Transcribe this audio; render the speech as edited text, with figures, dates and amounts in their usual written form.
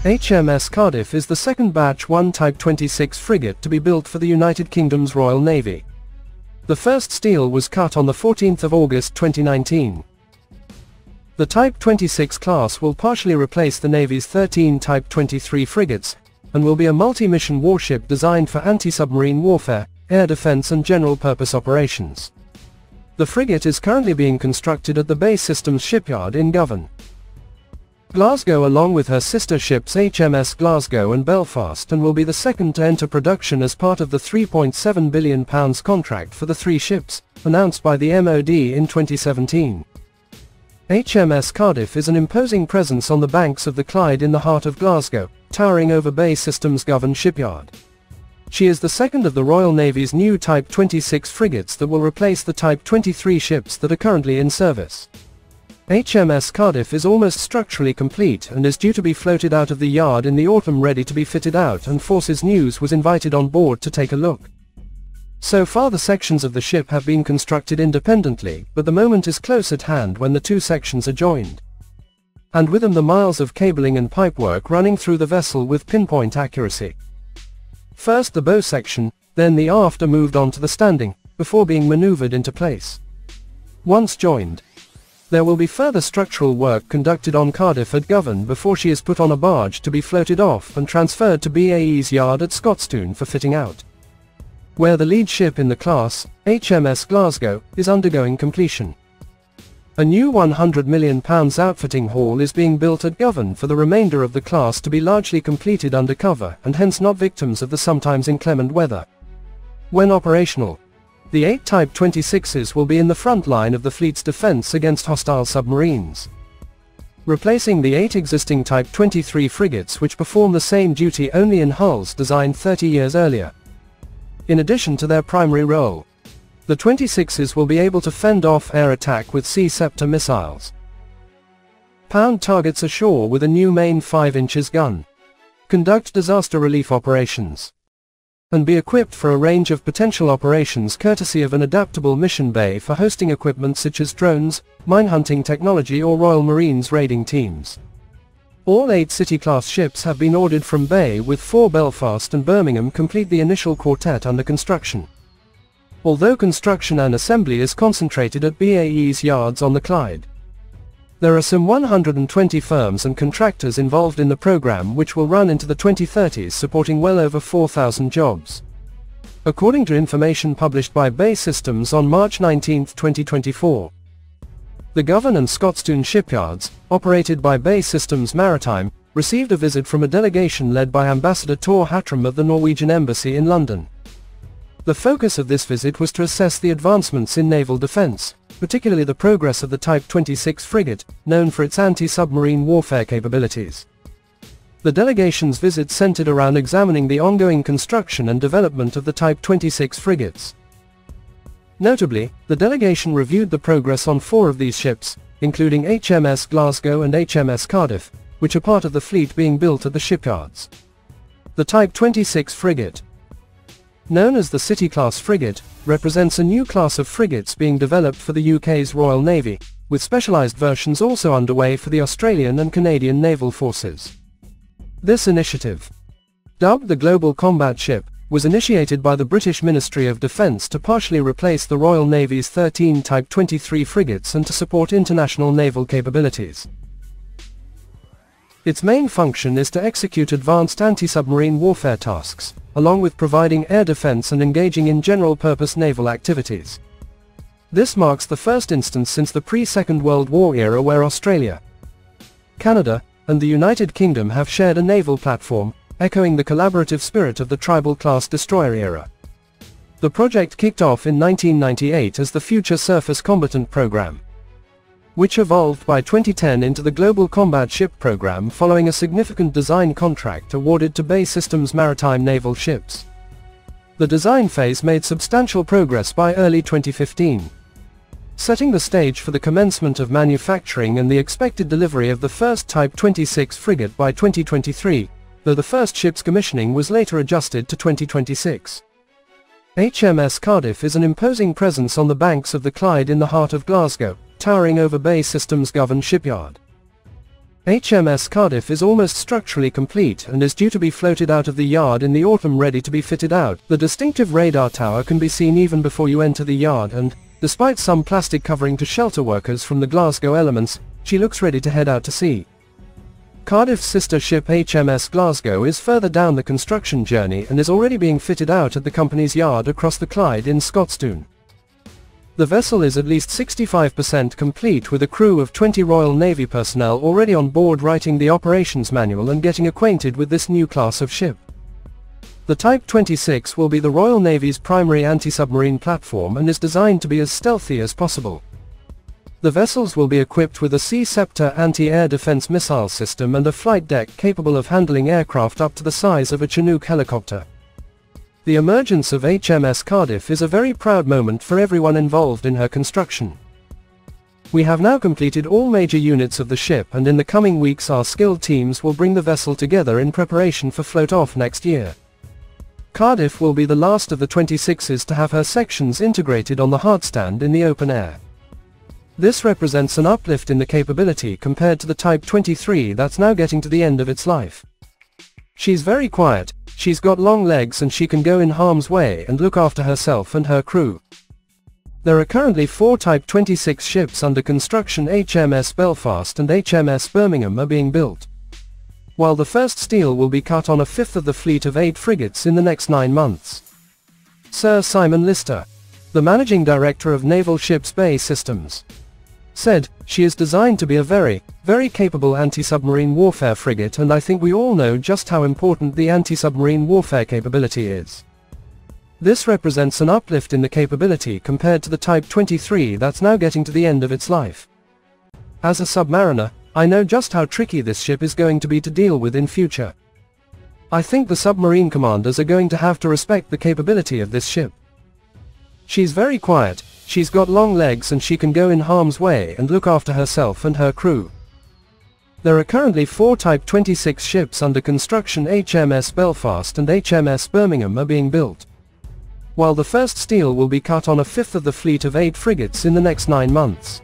HMS Cardiff is the second batch 1 Type 26 frigate to be built for the United Kingdom's Royal Navy. The first steel was cut on the 14th of August 2019. The Type 26 class will partially replace the Navy's 13 Type 23 frigates, and will be a multi-mission warship designed for anti-submarine warfare, air defense and general-purpose operations. The frigate is currently being constructed at the BAE Systems shipyard in Govan, Glasgow, along with her sister ships HMS Glasgow and Belfast, and will be the second to enter production as part of the £3.7 billion contract for the 3 ships, announced by the MOD in 2017. HMS Cardiff is an imposing presence on the banks of the Clyde in the heart of Glasgow, towering over BAE Systems Govan shipyard. She is the second of the Royal Navy's new Type 26 frigates that will replace the Type 23 ships that are currently in service. HMS Cardiff is almost structurally complete and is due to be floated out of the yard in the autumn, ready to be fitted out, and Forces News was invited on board to take a look. So far the sections of the ship have been constructed independently, but the moment is close at hand when the 2 sections are joined. And with them the miles of cabling and pipework running through the vessel with pinpoint accuracy. First the bow section, then the aft are moved on to the standing, before being maneuvered into place. Once joined, there will be further structural work conducted on Cardiff at Govan before she is put on a barge to be floated off and transferred to BAE's yard at Scotstoun for fitting out, where the lead ship in the class, HMS Glasgow, is undergoing completion. A new £100 million outfitting hall is being built at Govan for the remainder of the class to be largely completed under cover and hence not victims of the sometimes inclement weather. When operational, the 8 Type 26s will be in the front line of the fleet's defense against hostile submarines, replacing the 8 existing Type 23 frigates which perform the same duty only in hulls designed 30 years earlier. In addition to their primary role, the 26s will be able to fend off air attack with Sea Scepter missiles, pound targets ashore with a new main 5 inches gun, conduct disaster relief operations, and be equipped for a range of potential operations courtesy of an adaptable mission bay for hosting equipment such as drones, mine-hunting technology or Royal Marines raiding teams. All 8 City-class ships have been ordered from BAE, with 4 Belfast and Birmingham complete the initial quartet under construction. Although construction and assembly is concentrated at BAE's yards on the Clyde, there are some 120 firms and contractors involved in the program, which will run into the 2030s, supporting well over 4,000 jobs. According to information published by BAE Systems on March 19, 2024, the Govan and Scotstoun shipyards, operated by BAE Systems Maritime, received a visit from a delegation led by Ambassador Tor Hatram of the Norwegian Embassy in London. The focus of this visit was to assess the advancements in naval defense, particularly the progress of the Type 26 frigate, known for its anti-submarine warfare capabilities. The delegation's visit centered around examining the ongoing construction and development of the Type 26 frigates. Notably, the delegation reviewed the progress on 4 of these ships, including HMS Glasgow and HMS Cardiff, which are part of the fleet being built at the shipyards. The Type 26 frigate, known as the City-class frigate, represents a new class of frigates being developed for the UK's Royal Navy, with specialised versions also underway for the Australian and Canadian naval forces. This initiative, dubbed the Global Combat Ship, was initiated by the British Ministry of Defence to partially replace the Royal Navy's 13 Type 23 frigates and to support international naval capabilities. Its main function is to execute advanced anti-submarine warfare tasks, along with providing air defense and engaging in general-purpose naval activities. This marks the first instance since the pre-Second World War era where Australia, Canada, and the United Kingdom have shared a naval platform, echoing the collaborative spirit of the Tribal-class destroyer era. The project kicked off in 1998 as the Future Surface Combatant Program, which evolved by 2010 into the Global Combat Ship Program following a significant design contract awarded to BAE Systems Maritime naval ships. The design phase made substantial progress by early 2015, setting the stage for the commencement of manufacturing and the expected delivery of the first Type 26 frigate by 2023, though the first ship's commissioning was later adjusted to 2026. HMS Cardiff is an imposing presence on the banks of the Clyde in the heart of Glasgow, towering over BAE Systems Govan shipyard. HMS Cardiff is almost structurally complete and is due to be floated out of the yard in the autumn, ready to be fitted out. The distinctive radar tower can be seen even before you enter the yard, and, despite some plastic covering to shelter workers from the Glasgow elements, she looks ready to head out to sea. Cardiff's sister ship HMS Glasgow is further down the construction journey and is already being fitted out at the company's yard across the Clyde in Scotstoun. The vessel is at least 65% complete, with a crew of 20 Royal Navy personnel already on board writing the operations manual and getting acquainted with this new class of ship. The Type 26 will be the Royal Navy's primary anti-submarine platform and is designed to be as stealthy as possible. The vessels will be equipped with a Sea Scepter anti-air defense missile system and a flight deck capable of handling aircraft up to the size of a Chinook helicopter. The emergence of HMS Cardiff is a very proud moment for everyone involved in her construction. We have now completed all major units of the ship, and in the coming weeks our skilled teams will bring the vessel together in preparation for float-off next year. Cardiff will be the last of the 26s to have her sections integrated on the hardstand in the open air. This represents an uplift in the capability compared to the Type 23 that's now getting to the end of its life. She's very quiet, she's got long legs, and she can go in harm's way and look after herself and her crew. There are currently 4 Type 26 ships under construction. HMS Belfast and HMS Birmingham are being built, while the first steel will be cut on a fifth of the fleet of 8 frigates in the next 9 months. Sir Simon Lister, the managing director of Naval Ships BAE Systems, said, "She is designed to be a very, very capable anti-submarine warfare frigate, and I think we all know just how important the anti-submarine warfare capability is. This represents an uplift in the capability compared to the Type 23 that's now getting to the end of its life. As a submariner, I know just how tricky this ship is going to be to deal with in future. I think the submarine commanders are going to have to respect the capability of this ship. She's very quiet, she's got long legs, and she can go in harm's way and look after herself and her crew." There are currently 4 Type 26 ships under construction. HMS Belfast and HMS Birmingham are being built, while the first steel will be cut on a fifth of the fleet of 8 frigates in the next 9 months.